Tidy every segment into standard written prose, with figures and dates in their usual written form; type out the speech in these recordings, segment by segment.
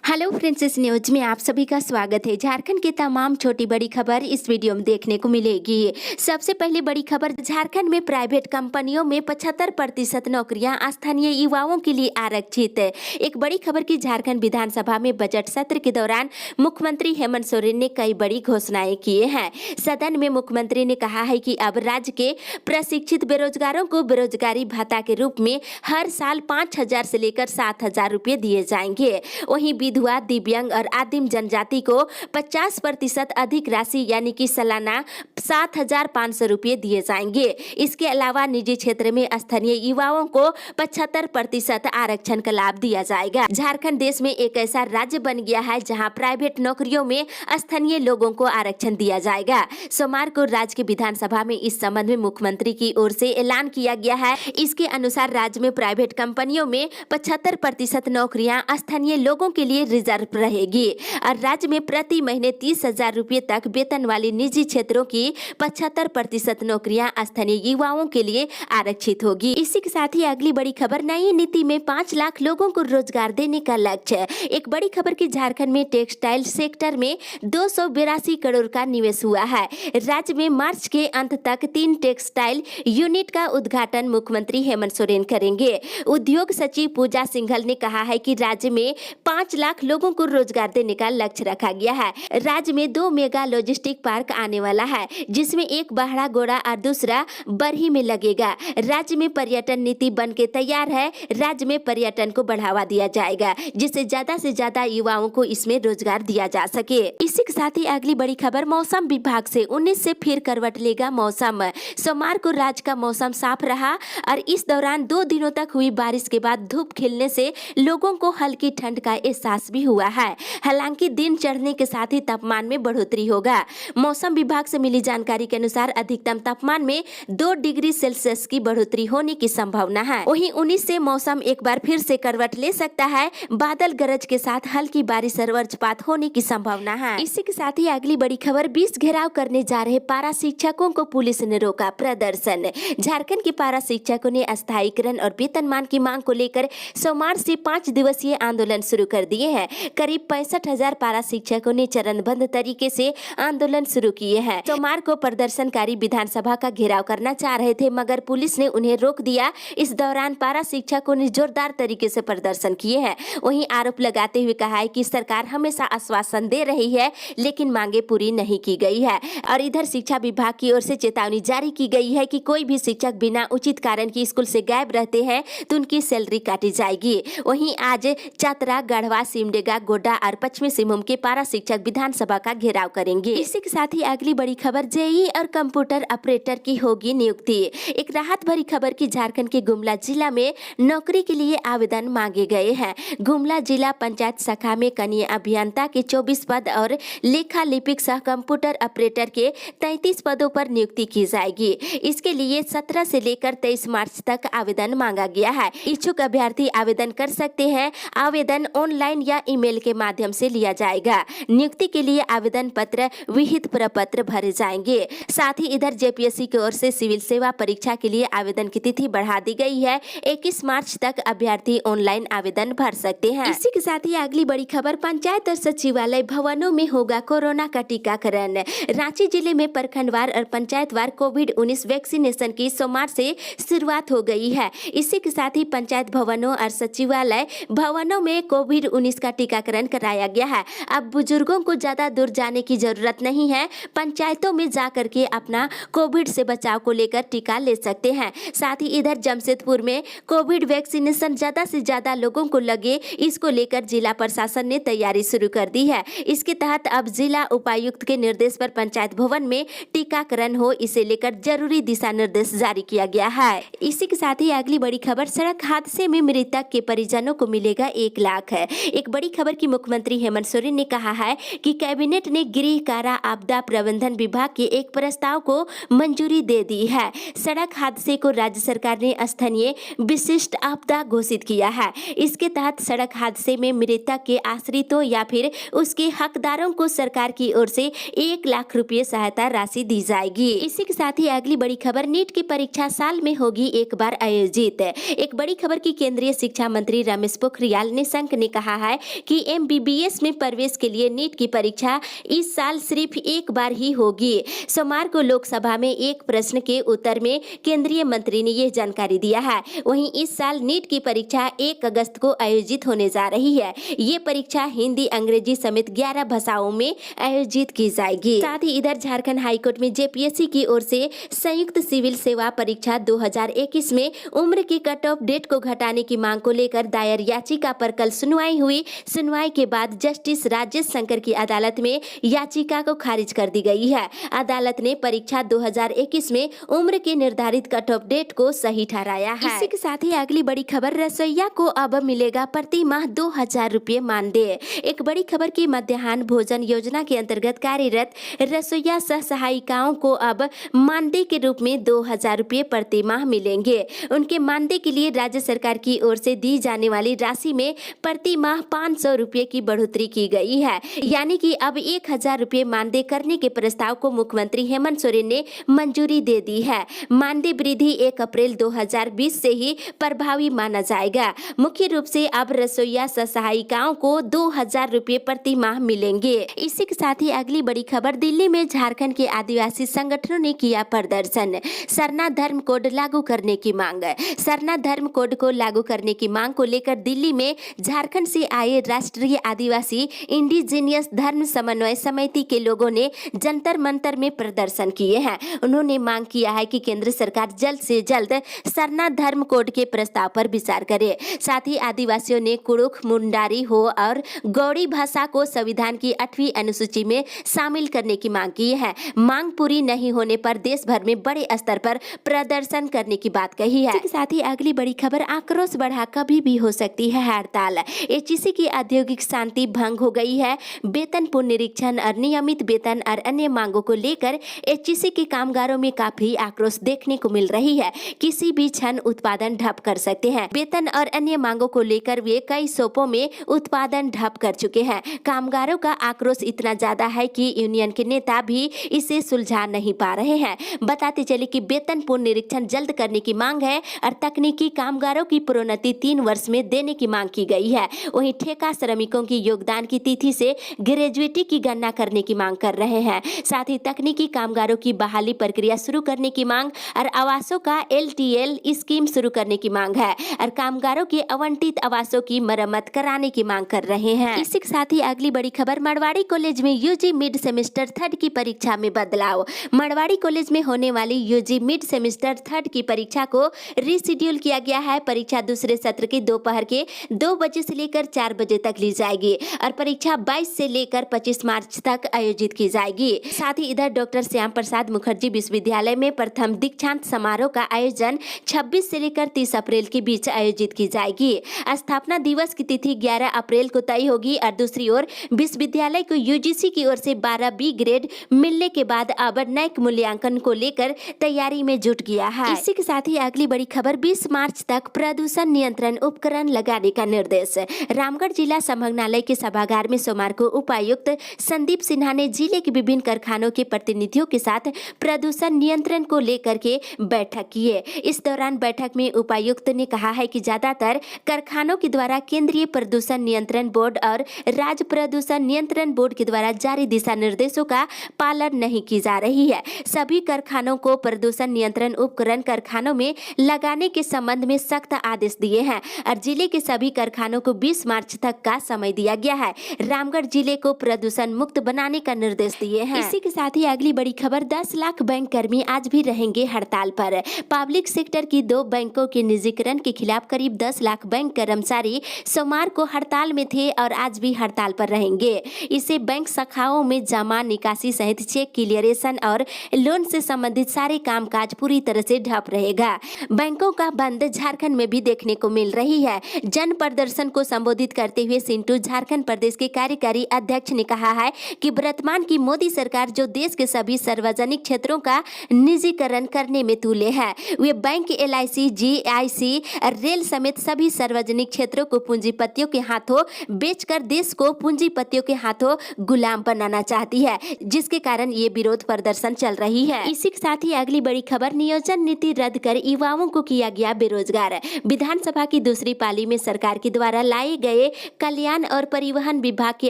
Hello friends, इस news में आप सभी का स्वागत है। झारखंड की तमाम छोटी बड़ी खबर इस वीडियो में देखने को मिलेगी। सबसे पहले बड़ी खबर, झारखंड में प्राइवेट कंपनियों में 75% नौकरियां स्थानीय युवाओं के लिए आरक्षित है। एक बड़ी खबर की, झारखंड विधानसभा में बजट सत्र के दौरान मुख्यमंत्री हेमंत सोरेन ने कई बड़ी घोषणाएं किए हैं। सदन में मुख्यमंत्री ने कहा है कि अब राज्य के प्रशिक्षित बेरोजगारों को बेरोजगारी भत्ता के रूप में हर साल 5,000 से लेकर 7,000 रुपये दिए जाएंगे। वहीं विधवा, दिव्यांग और आदिम जनजाति को 50% अधिक राशि यानी कि सालाना 7,500 रुपये दिए जाएंगे। इसके अलावा निजी क्षेत्र में स्थानीय युवाओं को 75% आरक्षण का लाभ दिया जाएगा। झारखंड देश में एक ऐसा राज्य बन गया है जहां प्राइवेट नौकरियों में स्थानीय लोगों को आरक्षण दिया जाएगा। सोमवार को राज्य की विधानसभा में इस संबंध में मुख्यमंत्री की ओर से ऐलान किया गया है। इसके अनुसार राज्य में प्राइवेट कंपनियों में 75% नौकरियां स्थानीय लोगों के लिए रिजर्व रहेगी और राज्य में प्रति महीने 30,000 रुपये तक वेतन वाली निजी क्षेत्रों की 75% नौकरियां स्थानीय युवाओं के लिए आरक्षित होगी। इसी के साथ ही अगली बड़ी खबर, नई नीति में 5 लाख लोगों को रोजगार देने का लक्ष्य। एक बड़ी खबर की, झारखंड में टेक्सटाइल सेक्टर में 282 करोड़ का निवेश हुआ है। राज्य में मार्च के अंत तक 3 टेक्सटाइल यूनिट का उद्घाटन मुख्यमंत्री हेमंत सोरेन करेंगे। उद्योग सचिव पूजा सिंघल ने कहा है कि राज्य में 5 लाख लोगों को रोजगार देने का लक्ष्य रखा गया है। राज्य में 2 मेगा लॉजिस्टिक पार्क आने वाला है, जिसमें एक बाहड़ा गोड़ा और दूसरा बरही में लगेगा। राज्य में पर्यटन नीति बन के तैयार है। राज्य में पर्यटन को बढ़ावा दिया जाएगा, जिससे ज्यादा से ज्यादा युवाओं को इसमें रोजगार दिया जा सके। इसी के साथ ही अगली बड़ी खबर, मौसम विभाग से 19 से फिर करवट लेगा मौसम। सोमवार को राज्य का मौसम साफ रहा और इस दौरान 2 दिनों तक हुई बारिश के बाद धूप खिलने से लोगों को हल्की ठंड का एहसास भी हुआ है। हालांकि दिन चढ़ने के साथ ही तापमान में बढ़ोतरी होगा। मौसम विभाग से मिली जानकारी के अनुसार अधिकतम तापमान में 2 डिग्री सेल्सियस की बढ़ोतरी होने की संभावना है। वहीं 19 से मौसम एक बार फिर से करवट ले सकता है। बादल गरज के साथ हल्की बारिश और वज्रपात होने की संभावना है। इसी के साथ ही अगली बड़ी खबर, 20 घेराव करने जा रहे पारा शिक्षकों को पुलिस ने रोका प्रदर्शन। झारखंड के पारा शिक्षकों ने स्थायीकरण और वेतनमान की मांग को लेकर सोमवार से 5 दिवसीय आंदोलन शुरू कर दिए हैं। करीब 65,000 पारा शिक्षकों ने चरणबद्ध तरीके से आंदोलन शुरू किए हैं। सोमवार को प्रदर्शनकारी विधानसभा का घेराव करना चाह रहे थे, मगर पुलिस ने उन्हें रोक दिया। इस दौरान पारा शिक्षकों ने जोरदार तरीके से प्रदर्शन किए हैं। वहीं आरोप लगाते हुए कहा है कि सरकार हमेशा आश्वासन दे रही है, लेकिन मांगे पूरी नहीं की गई है। और इधर शिक्षा विभाग की ओर से चेतावनी जारी की गई है कि कोई भी शिक्षक बिना उचित कारण की स्कूल से गायब रहते हैं तो उनकी सैलरी काटी जाएगी। वहीं आज चतरा, गढ़वा, सिमडेगा, गोड्डा और पश्चिमी सिंहभूम के पारा शिक्षक विधानसभा का घेराव करेंगे। इसी के साथ ही अगली बड़ी खबर, जेईई और कंप्यूटर ऑपरेटर की होगी नियुक्ति। एक राहत भरी खबर की, झारखंड के गुमला जिला में नौकरी के लिए आवेदन मांगे गए हैं। गुमला जिला पंचायत शाखा में कनीय अभियंता के 24 पद और लेखा लिपिक सह कंप्यूटर ऑपरेटर के 33 पदों पर नियुक्ति की जाएगी। इसके लिए 17 से लेकर 23 मार्च तक आवेदन मांगा गया है। इच्छुक अभ्यर्थी आवेदन कर सकते हैं। आवेदन ऑनलाइन या ईमेल के माध्यम से लिया जाएगा। नियुक्ति के लिए आवेदन पत्र, विहित प्रपत्र भरे जाएंगे। साथ ही इधर जेपीएससी की ओर से सिविल सेवा परीक्षा के लिए आवेदन की तिथि बढ़ा दी गई है। 21 मार्च तक अभ्यर्थी ऑनलाइन आवेदन भर सकते हैं। इसी के साथ ही अगली बड़ी खबर, पंचायत और सचिवालय भवनों में होगा कोरोना का टीकाकरण। रांची जिले में प्रखंडवार और पंचायतवार कोविड-19 वैक्सीनेशन की सोमवार से शुरुआत हो गई है। इसी के साथ ही पंचायत भवनों और सचिवालय भवनों में कोविड-19 का टीकाकरण कराया गया है। अब बुजुर्गों को ज्यादा दूर जाने की जरूरत नहीं है। पंचायतों में जाकर के अपना कोविड से बचाव को लेकर टीका ले सकते हैं। साथ ही इधर जमशेदपुर में कोविड वैक्सीनेशन ज्यादा से ज्यादा लोगों को लगे, इसको लेकर जिला प्रशासन ने तैयारी शुरू कर दी है। इसके तहत अब जिला उपायुक्त के निर्देश पर पंचायत भवन में टीकाकरण हो, इसे लेकर जरूरी दिशा निर्देश जारी किया गया है। इसी के साथ ही अगली बड़ी खबर, सड़क हादसे में मृतक के परिजनों को मिलेगा 1 लाख है। एक बड़ी खबर की, मुख्यमंत्री हेमंत सोरेन ने कहा है कि कैबिनेट ने गृह कारा आपदा प्रबंधन विभाग के एक प्रस्ताव को मंजूरी दे दी है। सड़क हादसे को राज्य सरकार ने स्थानीय विशिष्ट आपदा घोषित किया है। इसके तहत सड़क हादसे में मृतक के आश्रितों या फिर उसके हकदारों को सरकार की ओर से 1 लाख रुपये सहायता राशि दी जाएगी। इसी के साथ ही अगली बड़ी खबर, नीट की परीक्षा साल में होगी एक बार आयोजित। एक बड़ी खबर की, केंद्रीय शिक्षा मंत्री रमेश पोखरियाल निशंक ने कहा है कि MBBS में प्रवेश के लिए नीट की परीक्षा इस साल सिर्फ एक बार ही होगी। सोमवार को लोकसभा में एक प्रश्न के उत्तर में केंद्रीय मंत्री ने यह जानकारी दिया है। वहीं इस साल नीट की परीक्षा 1 अगस्त को आयोजित होने जा रही है। ये परीक्षा हिंदी, अंग्रेजी समेत 11 भाषाओं में आयोजित की जाएगी। साथ ही इधर झारखंड हाईकोर्ट में JPSC की ओर से संयुक्त सिविल सेवा परीक्षा 2021 में उम्र की कट ऑफ डेट को घटाने की मांग को लेकर दायर याचिका पर कल सुनवाई हुई। सुनवाई के बाद जस्टिस राजेश शंकर की अदालत में याचिका को खारिज कर दी गई है। अदालत ने परीक्षा 2021 में उम्र के निर्धारित कट ऑफ डेट को सही ठहराया है। इसी के साथ ही अगली बड़ी खबर, रसोइया को अब मिलेगा प्रति माह 2000 रुपये मानदेय। एक बड़ी खबर की मध्याह्न भोजन योजना के अंतर्गत कार्यरत रसोइया सह सहायिकाओं को अब मानदेय के रूप में 2000 रुपये प्रति माह मिलेंगे। उनके मानदेय के लिए राज्य सरकार की ओर से दी जाने वाली राशि में प्रति माह 500 रुपये की बढ़ोतरी की गई है। यानी कि अब 1000 रुपये मानदेय करने के प्रस्ताव को मुख्यमंत्री हेमंत सोरेन ने मंजूरी दे दी है। मानदेय वृद्धि 1 अप्रैल 2020 से ही प्रभावी माना जाएगा। मुख्य रूप से अब रसोइया सह सहायिकाओं को 2000 रुपये प्रति माह मिलेंगे। इसी के साथ ही अगली बड़ी खबर, दिल्ली में झारखंड के आदिवासी संगठनों ने किया प्रदर्शन। सरना धर्म कोड लागू करने की मांग। सरना धर्म कोड को लागू करने की मांग को लेकर दिल्ली में झारखंड से आए राष्ट्रीय आदिवासी इंडिजीनियस धर्म समन्वय समिति के लोगों ने जंतर मंतर में प्रदर्शन किए हैं। उन्होंने मांग किया है कि केंद्र सरकार जल्द से जल्द सरना धर्म कोड के प्रस्ताव पर विचार करे। साथ ही आदिवासियों ने कुरुख, मुंडारी हो और गौड़ी भाषा को संविधान की 8वीं अनुसूची में शामिल करने की मांग की है। मांग पूरी नहीं होने पर देश भर में बड़े स्तर पर प्रदर्शन करने की बात कही है। इसके साथ ही अगली बड़ी खबर, आक्रोश बढ़ा कभी भी हो सकती है हड़ताल। HEC की औद्योगिक शांति भंग हो गई है। वेतन पुनरीक्षण और नियमित वेतन और अन्य मांगों को लेकर HEC के कामगारों में काफी आक्रोश देखने को मिल रही है। किसी भी क्षण उत्पादन ठप कर सकते हैं। वेतन और अन्य मांगों को लेकर वे कई शोपों में उत्पादन ठप कर चुके हैं। कामगारों का आक्रोश इतना ज्यादा है कि यूनियन के नेता भी इसे सुलझा नहीं पा रहे हैं। बताते चले कि वेतन पुनरीक्षण जल्द करने की मांग है और तकनीकी कामगारों की प्रोन्नति 3 वर्ष में देने की मांग की गई है। वहीं ठेका श्रमिकों की योगदान की तिथि से ग्रेजुएटी की गणना करने की मांग कर रहे हैं। साथ ही तकनीकी कामगारों की बहाली प्रक्रिया शुरू करने की मांग और आवासों का LTL स्कीम शुरू करने की मांग है और कामगारों के आवंटित आवासों की मरम्मत कराने की मांग कर रहे हैं। इसी के साथ ही अगली बड़ी खबर, मरवाड़ी कॉलेज में UG मिड सेमेस्टर 3rd की परीक्षा में बदलाव। मरवाड़ी कॉलेज में होने वाली UG मिड सेमेस्टर 3rd की परीक्षा को रीशेड्यूल किया गया है। परीक्षा दूसरे सत्र के दोपहर के 2 बजे से लेकर 4 बजे तक ली जाएगी और परीक्षा 22 से लेकर 25 मार्च तक आयोजित की जाएगी। साथ ही इधर डॉक्टर श्याम प्रसाद मुखर्जी विश्वविद्यालय में प्रथम दीक्षांत समारोह का आयोजन 26 से लेकर 30 अप्रैल के बीच आयोजित की जाएगी। स्थापना दिवस की तिथि 11 अप्रैल को तय होगी और दूसरी ओर विश्वविद्यालय को UGC की ओर से 12B ग्रेड मिलने के बाद अब नैक मूल्यांकन को लेकर तैयारी में जुट गया है। इसी के साथ ही अगली बड़ी खबर, 20 मार्च तक प्रदूषण नियंत्रण उपकरण लगाने का निर्देश। रामगढ़ जिला संभागनालय के सभागार में सोमवार को उपायुक्त संदीप सिन्हा ने जिले के विभिन्न कारखानों के प्रतिनिधियों के साथ प्रदूषण नियंत्रण को लेकर के बैठक की है। इस दौरान बैठक में उपायुक्त ने कहा है कि ज्यादातर कारखानों के द्वारा केंद्रीय प्रदूषण नियंत्रण बोर्ड और राज्य प्रदूषण नियंत्रण बोर्ड के द्वारा जारी दिशा निर्देशों का पालन नहीं की जा रही है। सभी कारखानों को प्रदूषण नियंत्रण उपकरण कारखानों में लगाने के संबंध में सख्त आदेश दिए हैं और जिले के सभी कारखानों को 20 मार्च तक का समय दिया गया है। रामगढ़ जिले को प्रदूषण मुक्त बनाने का निर्देश दिए हैं। इसी के साथ ही अगली बड़ी खबर, 10 लाख बैंक कर्मी आज भी रहेंगे हड़ताल पर। पब्लिक सेक्टर की 2 बैंकों के निजीकरण के खिलाफ करीब 10 लाख बैंक कर्मचारी सोमवार को हड़ताल में थे और आज भी हड़ताल पर रहेंगे। इससे बैंक शाखाओं में जमा, निकासी सहित चेक क्लियरेशन और लोन से संबंधित सारे कामकाज पूरी तरह से ठप रहेगा। बैंकों का बंद झारखंड में भी देखने को मिल रही है। जन प्रदर्शन को संबोधित करते हुए सिंटू झारखंड प्रदेश के कार्यकारी अध्यक्ष ने कहा है कि वर्तमान की मोदी सरकार जो देश के सभी सार्वजनिक क्षेत्रों का निजीकरण करने में तुले है, वे बैंक, LIC, GIC, रेल समेत सभी सार्वजनिक क्षेत्रों को पूंजीपतियों के हाथों बेचकर देश को पूंजीपतियों के हाथों गुलाम बनाना चाहती है, जिसके कारण ये विरोध प्रदर्शन चल रही है। इसी के साथ ही अगली बड़ी खबर, नियोजन नीति रद्द कर युवाओं को किया गया बेरोजगार। विधानसभा की दूसरी पाली में सरकार के द्वारा लाए गए कल्याण और परिवहन विभाग के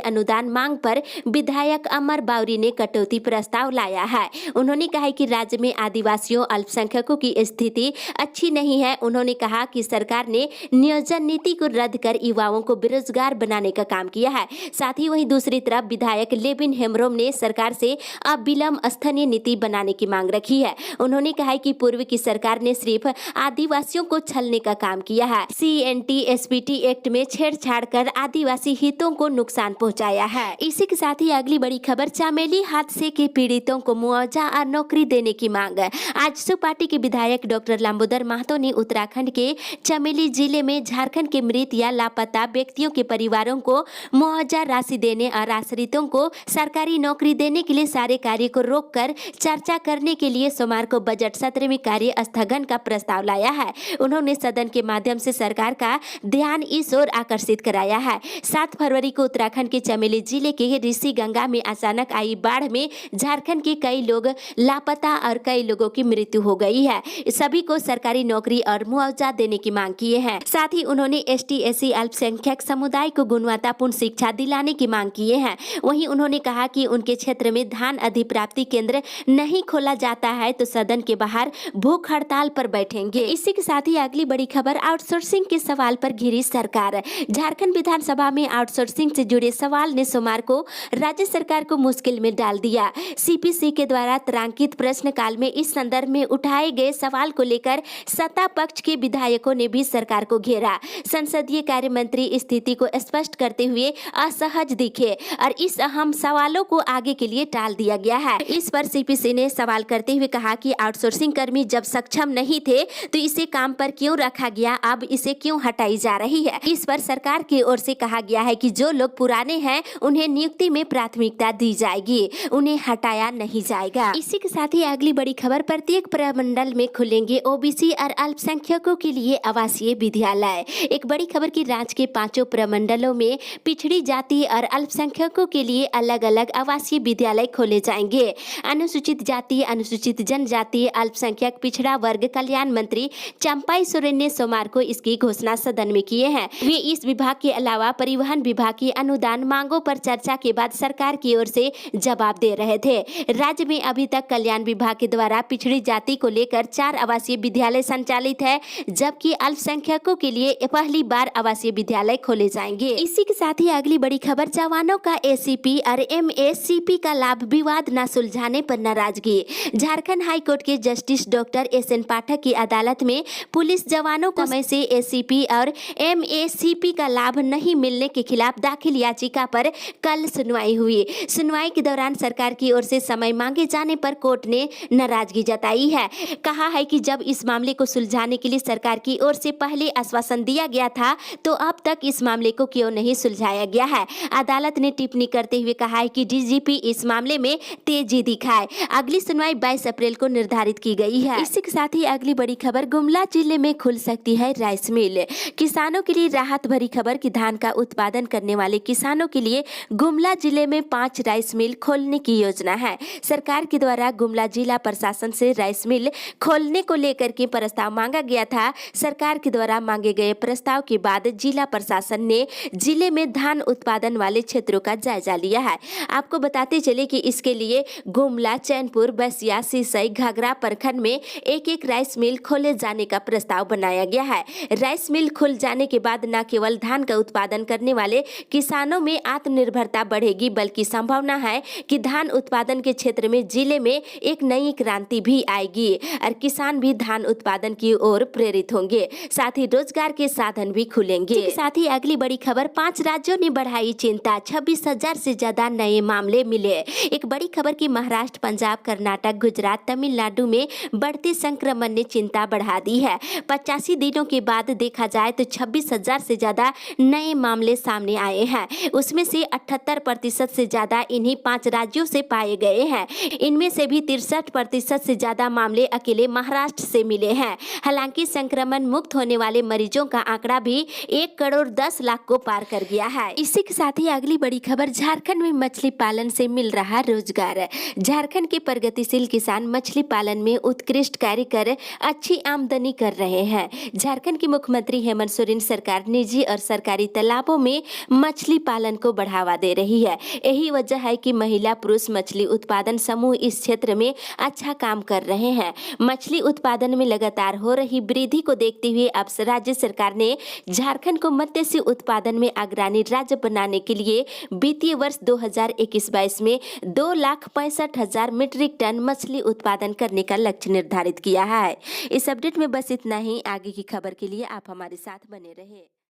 अनुदान मांग पर विधायक अमर बाउरी ने कटौती प्रस्ताव लाया है। उन्होंने कहा कि राज्य में आदिवासियों अल्पसंख्यकों की स्थिति अच्छी नहीं है। उन्होंने कहा कि सरकार ने नियोजन नीति को रद्द कर युवाओं को बेरोजगार बनाने का काम किया है। साथ ही वहीं दूसरी तरफ विधायक लेविन हेम्ब्रोम ने सरकार से अविलंब स्थानीय नीति बनाने की मांग रखी है। उन्होंने कहा कि पूर्व की सरकार ने सिर्फ आदिवासियों को छलने का काम किया है। CNT-SPT एक्ट में छेड़छाड़ कर आदिवासी हितों को नुकसान पहुंचाया है। इसी के साथ ही अगली बड़ी खबर, चमेली हादसे के पीड़ितों को मुआवजा और नौकरी देने की मांग। आजसू पार्टी के विधायक डॉक्टर लंबोदर महतो ने उत्तराखंड के चमेली जिले में झारखंड के मृत या लापता व्यक्तियों के परिवारों को मुआवजा राशि देने और आश्रितों को सरकारी नौकरी देने के लिए सारे कार्य को रोककर चर्चा करने के लिए सोमवार को बजट सत्र में कार्य स्थगन का प्रस्ताव लाया है। उन्होंने सदन के माध्यम से सरकार का ध्यान इस ओर आकर्षित कराया है। 7 फरवरी को उत्तराखंड के चमेली जिले के ऋषि गंगा में अचानक आई बाढ़ में झारखंड के कई लोग लापता और कई लोगों की मृत्यु हो गई है। सभी को सरकारी नौकरी और मुआवजा देने की मांग किए हैं। साथ ही उन्होंने ST-SC अल्पसंख्यक समुदाय को गुणवत्तापूर्ण शिक्षा दिलाने की मांग किए हैं। वहीं उन्होंने कहा कि उनके क्षेत्र में धान अधिप्राप्ति केंद्र नहीं खोला जाता है तो सदन के बाहर भूख हड़ताल पर बैठेंगे। इसी के साथ ही अगली बड़ी खबर, आउटसोर्सिंग के सवाल पर घिरी सरकार। झारखंड विधानसभा में आउटसोर्सिंग से जुड़े सवाल ने सोमवार को राज्य सरकार को मुश्किल में डाल दिया। CPC के द्वारा तारांकित प्रश्नकाल में इस संदर्भ में उठाए गए सवाल को लेकर सत्ता पक्ष के विधायकों ने भी सरकार को घेरा। संसदीय कार्य मंत्री स्थिति को स्पष्ट करते हुए असहज दिखे और इस अहम सवालों को आगे के लिए टाल दिया गया है। इस पर CPC ने सवाल करते हुए कहा कि आउटसोर्सिंग कर्मी जब सक्षम नहीं थे तो इसे काम पर क्यों रखा गया, अब इसे क्यों हटाई जा रही है। इस पर सरकार की ओर से कहा गया है कि जो लोग पुराने हैं उन्हें नियुक्ति में प्राथमिकता दी जाएगी, उन्हें हटाया नहीं जाएगा। इसी के साथ ही अगली बड़ी खबर, प्रत्येक प्रमंडल में खुलेंगे OBC और अल्पसंख्यकों के लिए आवासीय विद्यालय। एक बड़ी खबर की राज्य के 5 प्रमंडलों में पिछड़ी जाति और अल्पसंख्यकों के लिए अलग अलग आवासीय विद्यालय खोले जाएंगे। अनुसूचित जाति, अनुसूचित जनजाति, अल्पसंख्यक पिछड़ा वर्ग कल्याण मंत्री चंपाई सोरेन ने सोमवार को इसकी घोषणा सदन में किए हैं। वे इस विभाग के अलावा परिवहन विभाग की अनुदान मांगों पर चर्चा के बाद सरकार की ओर से जवाब दे रहे थे। राज्य में अभी तक कल्याण विभाग के द्वारा पिछड़ी जाति को लेकर 4 आवासीय विद्यालय संचालित है, जबकि अल्पसंख्यकों के लिए पहली बार आवासीय विद्यालय खोले जाएंगे। इसी के साथ ही अगली बड़ी खबर, जवानों का ACP और MACP का लाभ विवाद न सुलझाने पर नाराजगी। झारखंड हाई कोर्ट के जस्टिस डॉक्टर SN पाठक की अदालत में पुलिस जवानों को समय से ACP और MACP का लाभ नहीं मिलने के खिलाफ दाखिल याचिका पर कल सुनवाई हुई। सुनवाई के दौरान सरकार की ओर से समय मांगे जाने पर कोर्ट ने नाराजगी जताई है। कहा है कि जब इस मामले को सुलझाने के लिए सरकार की ओर से पहले आश्वासन दिया गया था तो अब तक इस मामले को क्यों नहीं सुलझाया गया है। अदालत ने टिप्पणी करते हुए कहा है कि DGP इस मामले में तेजी दिखाए। अगली सुनवाई 22 अप्रैल को निर्धारित की गई है। इसी के साथ ही अगली बड़ी खबर, गुमला जिले में खुल सकती है राइस मिल। किसानों के लिए राहत भरी खबर कि धान का उत्पादन करने वाले किसानों के लिए गुमला जिले में 5 राइस मिल खोलने की योजना है। सरकार के द्वारा गुमला जिला प्रशासन से राइस मिल खोलने को लेकर के प्रस्ताव मांगा गया था। सरकार के द्वारा मांगे गए प्रस्ताव के बाद जिला प्रशासन ने जिले में धान उत्पादन वाले क्षेत्रों का जायजा लिया है। आपको बताते चले कि इसके लिए गुमला, चैनपुर, बसिया, सिसई, घाघरा प्रखंड में एक राइस मिल खोले जाने का प्रस्ताव बनाया गया है। राइस मिल खुल जाने के बाद न केवल धान का उत्पादन करने वाले किसानों में आत्मनिर्भरता बढ़ेगी, बल्कि संभावना है कि धान उत्पादन के क्षेत्र में जिले में एक नई क्रांति भी आएगी और किसान भी धान उत्पादन की ओर प्रेरित होंगे। साथ ही रोजगार के साधन भी खुलेंगे। साथ ही अगली बड़ी खबर, 5 राज्यों ने बढ़ाई चिंता, 26,000 से ज्यादा नए मामले मिले। एक बड़ी खबर की महाराष्ट्र, पंजाब, कर्नाटक, गुजरात, तमिलनाडु में बढ़ते संक्रमण ने चिंता बढ़ा दी है। 85 दिनों के बाद देखा जाए तो 26,000 से ज्यादा नए मामले सामने आए हैं। उसमें से 78% से ज्यादा इन्हीं 5 राज्यों से पाए गए हैं। इनमें से भी 63% से ज्यादा मामले अकेले महाराष्ट्र से मिले हैं। हालांकि संक्रमण मुक्त होने वाले मरीजों का आंकड़ा भी 1 करोड़ 10 लाख को पार कर गया है। इसी के साथ ही अगली बड़ी खबर, झारखंड में मछली पालन से मिल रहा रोजगार। झारखंड के प्रगतिशील किसान मछली पालन में उत्कृष्ट कार्य कर अच्छी आमदनी कर रहे हैं। झारखंड के मुख्यमंत्री हेमंत सोरेन सरकार निजी और सरकारी तालाबों में मछली पालन को बढ़ावा दे रही है। यही वजह है कि महिला पुरुष मछली उत्पादन समूह इस क्षेत्र में अच्छा काम कर रहे हैं। मछली उत्पादन में लगातार हो रही वृद्धि को देखते हुए अब राज्य सरकार ने झारखंड को मत्स्य उत्पादन में अग्रणी राज्य बनाने के लिए वित्तीय वर्ष 2021-22 में 2,65,000 मीट्रिक टन मछली उत्पादन करने का लक्ष्य निर्धारित किया है। इस अपडेट में बस इतना ही। आगे की खबर के लिए आप हमारे साथ बने रहे।